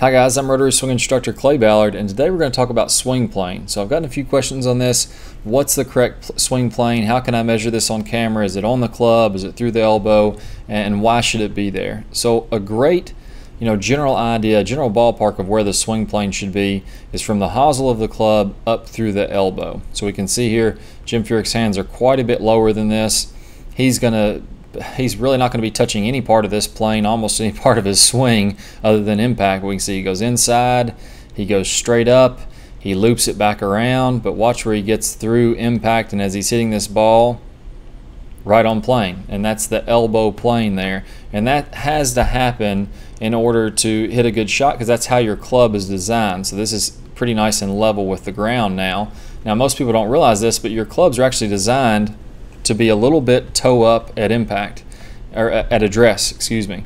Hi guys, I'm Rotary Swing instructor Clay Ballard, and today we're going to talk about swing plane. So I've gotten a few questions on this. What's the correct swing plane? How can I measure this on camera? Is it on the club? Is it through the elbow? And why should it be there? So a great general idea, general ballpark of where the swing plane should be is from the hosel of the club up through the elbow. So we can see here Jim Furyk's hands are quite a bit lower than this. He's really not going to be touching any part of this plane, almost any part of his swing other than impact. We can see he goes inside, he goes straight up, he loops it back around, but watch where he gets through impact, and as he's hitting this ball, right on plane, and that's the elbow plane there. And that has to happen in order to hit a good shot, because that's how your club is designed. So this is pretty nice and level with the ground now. Now most people don't realize this, but your clubs are actually designed to be a little bit toe up at impact, or at address, excuse me.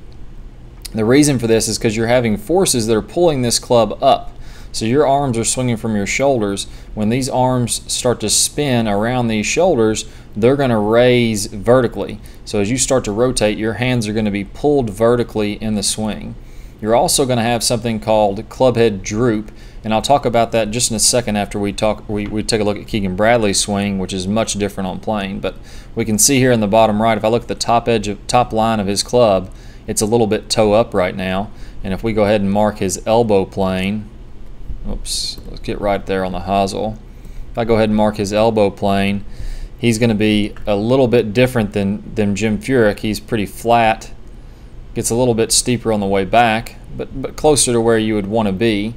The reason for this is because you're having forces that are pulling this club up. So your arms are swinging from your shoulders. When these arms start to spin around these shoulders, they're going to raise vertically. So as you start to rotate, your hands are going to be pulled vertically in the swing. You're also going to have something called club head droop, and I'll talk about that just in a second after we take a look at Keegan Bradley's swing, which is much different on plane. But we can see here in the bottom right, if I look at the top line of his club, it's a little bit toe up right now. And if we go ahead and mark his elbow plane, oops, let's get right there on the hosel. If I go ahead and mark his elbow plane, he's going to be a little bit different than Jim Furyk. He's pretty flat, gets a little bit steeper on the way back, but closer to where you would want to be.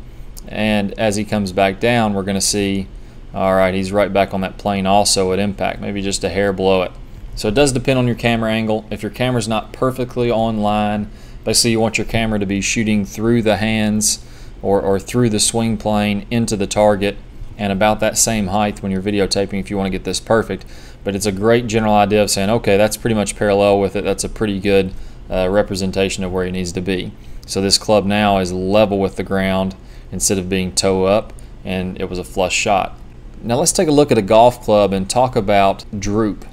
And as he comes back down, we're going to see, all right, he's right back on that plane also at impact, maybe just a hair below it. So it does depend on your camera angle. If your camera's not perfectly on line, basically you want your camera to be shooting through the hands or through the swing plane into the target, and about that same height when you're videotaping if you want to get this perfect. But it's a great general idea of saying, okay, that's pretty much parallel with it. That's a pretty good representation of where he needs to be. So this club now is level with the ground instead of being toe up, and it was a flush shot. Now let's take a look at a golf club and talk about droop.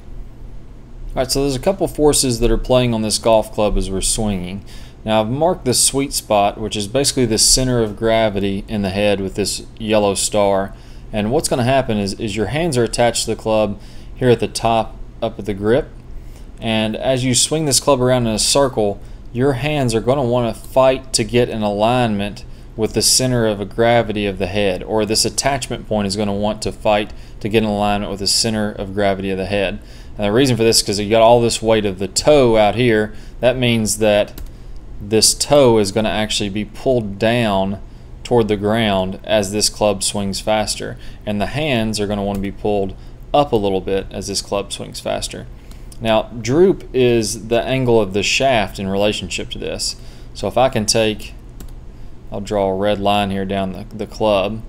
Alright, so there's a couple forces that are playing on this golf club as we're swinging. Now I've marked the sweet spot, which is basically the center of gravity in the head with this yellow star. And what's going to happen is your hands are attached to the club here at the top up at the grip. And as you swing this club around in a circle, your hands are going to want to fight to get in alignment with the center of gravity of the head, or this attachment point is going to want to fight to get in alignment with the center of gravity of the head. And the reason for this is because you got all this weight of the toe out here. That means that this toe is going to actually be pulled down toward the ground as this club swings faster, and the hands are going to want to be pulled up a little bit as this club swings faster. Now droop is the angle of the shaft in relationship to this. So if I can take, I'll draw a red line here down the club,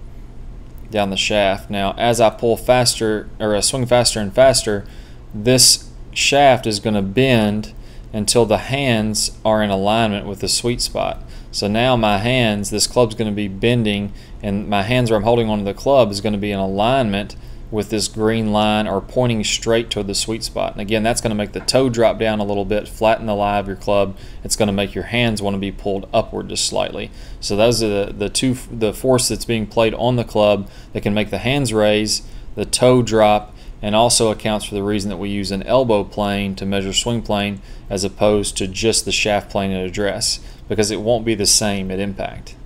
down the shaft. Now as I pull faster, or I swing faster and faster, this shaft is going to bend until the hands are in alignment with the sweet spot. So now my hands, this club's going to be bending, and my hands where I'm holding onto the club is going to be in alignment with this green line, or pointing straight toward the sweet spot. And again, that's going to make the toe drop down a little bit, flatten the lie of your club. It's going to make your hands want to be pulled upward just slightly. So those are the force that's being played on the club that can make the hands raise, the toe drop, and also accounts for the reason that we use an elbow plane to measure swing plane as opposed to just the shaft plane at address, because it won't be the same at impact.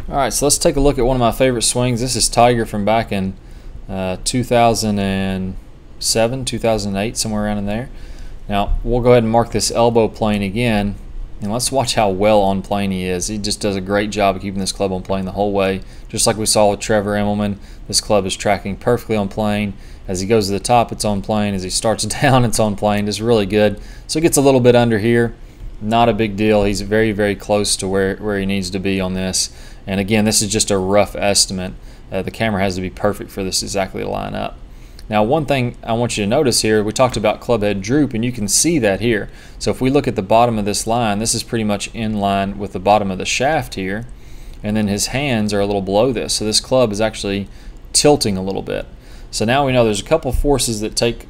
Alright, so let's take a look at one of my favorite swings. This is Tiger from back in 2007, 2008, somewhere around in there. Now we'll go ahead and mark this elbow plane again, and let's watch how well on plane he is. He just does a great job of keeping this club on plane the whole way. Just like we saw with Trevor Immelman, this club is tracking perfectly on plane. As he goes to the top, it's on plane. As he starts down, it's on plane. It's really good. So it gets a little bit under here. Not a big deal. He's very, very close to where he needs to be on this. And again, this is just a rough estimate. The camera has to be perfect for this exactly to line up. Now one thing I want you to notice here, we talked about club head droop, and you can see that here. So if we look at the bottom of this line, this is pretty much in line with the bottom of the shaft here, and then his hands are a little below this. So this club is actually tilting a little bit. So now we know there's a couple forces that take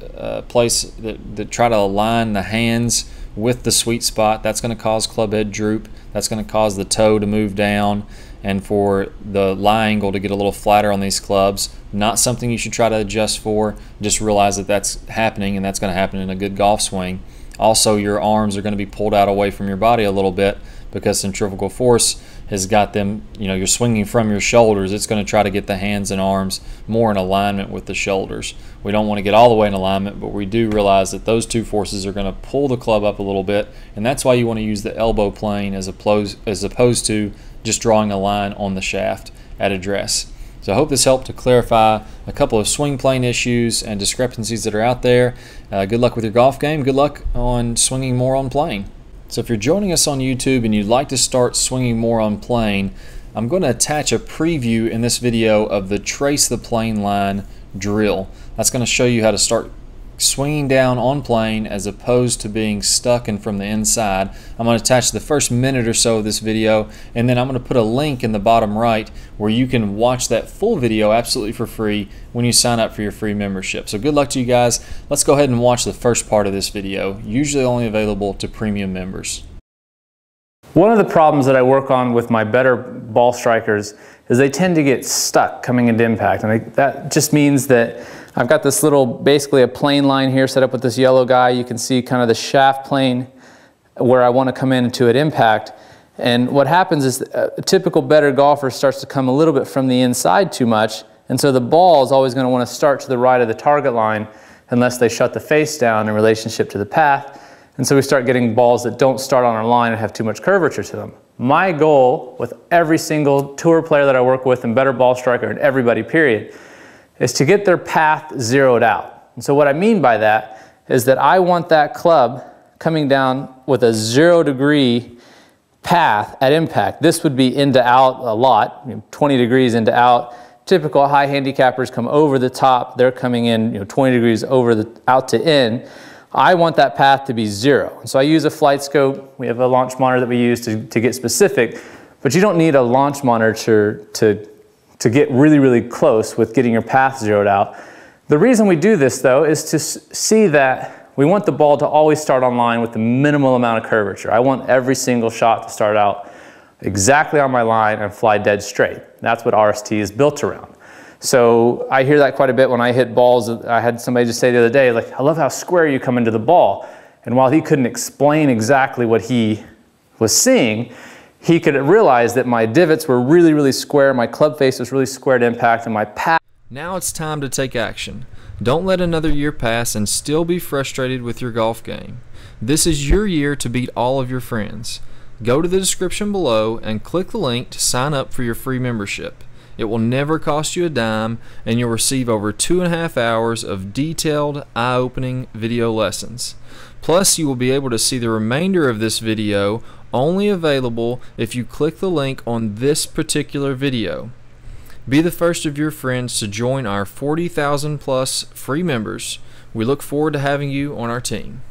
place that try to align the hands with the sweet spot. That's going to cause club head droop. That's going to cause the toe to move down and for the lie angle to get a little flatter on these clubs. Not something you should try to adjust for. Just realize that that's happening, and that's going to happen in a good golf swing. Also, your arms are going to be pulled out away from your body a little bit because centrifugal force has got them, you're swinging from your shoulders. It's going to try to get the hands and arms more in alignment with the shoulders. We don't want to get all the way in alignment, but we do realize that those two forces are going to pull the club up a little bit, and that's why you want to use the elbow plane as opposed to just drawing a line on the shaft at address. So I hope this helped to clarify a couple of swing plane issues and discrepancies that are out there. Good luck with your golf game. Good luck on swinging more on plane. So if you're joining us on YouTube and you'd like to start swinging more on plane, I'm going to attach a preview in this video of the trace the plane line drill. That's going to show you how to start swinging down on plane as opposed to being stuck and from the inside. I'm going to attach the first minute or so of this video, and then I'm going to put a link in the bottom right where you can watch that full video absolutely for free when you sign up for your free membership. So good luck to you guys. Let's go ahead and watch the first part of this video, usually only available to premium members. One of the problems that I work on with my better ball strikers is they tend to get stuck coming into impact, and that just means that I've got this little, basically a plane line here set up with this yellow guy. You can see kind of the shaft plane where I want to come into at impact. And what happens is a typical better golfer starts to come a little bit from the inside too much. And so the ball is always going to want to start to the right of the target line unless they shut the face down in relationship to the path. And so we start getting balls that don't start on our line and have too much curvature to them. My goal with every single tour player that I work with and better ball striker and everybody period is to get their path zeroed out. And so what I mean by that is that I want that club coming down with a 0-degree path at impact. This would be into out a lot, 20 degrees into out. Typical high handicappers come over the top. They're coming in 20 degrees over the out to in. I want that path to be 0. And so I use a flight scope. We have a launch monitor that we use to get specific, but you don't need a launch monitor to get really, really close with getting your path zeroed out. The reason we do this though is to see that we want the ball to always start on line with the minimal amount of curvature. I want every single shot to start out exactly on my line and fly dead straight. That's what RST is built around. So I hear that quite a bit when I hit balls. I had somebody just say the other day, like, I love how square you come into the ball. And while he couldn't explain exactly what he was seeing, he could realize that my divots were really, really square, my club face was really square at impact, and my path. Now it's time to take action. Don't let another year pass and still be frustrated with your golf game. This is your year to beat all of your friends. Go to the description below and click the link to sign up for your free membership. It will never cost you a dime, and you'll receive over 2.5 hours of detailed, eye-opening video lessons. Plus, you will be able to see the remainder of this video, only available if you click the link on this particular video. Be the first of your friends to join our 40,000 plus free members. We look forward to having you on our team.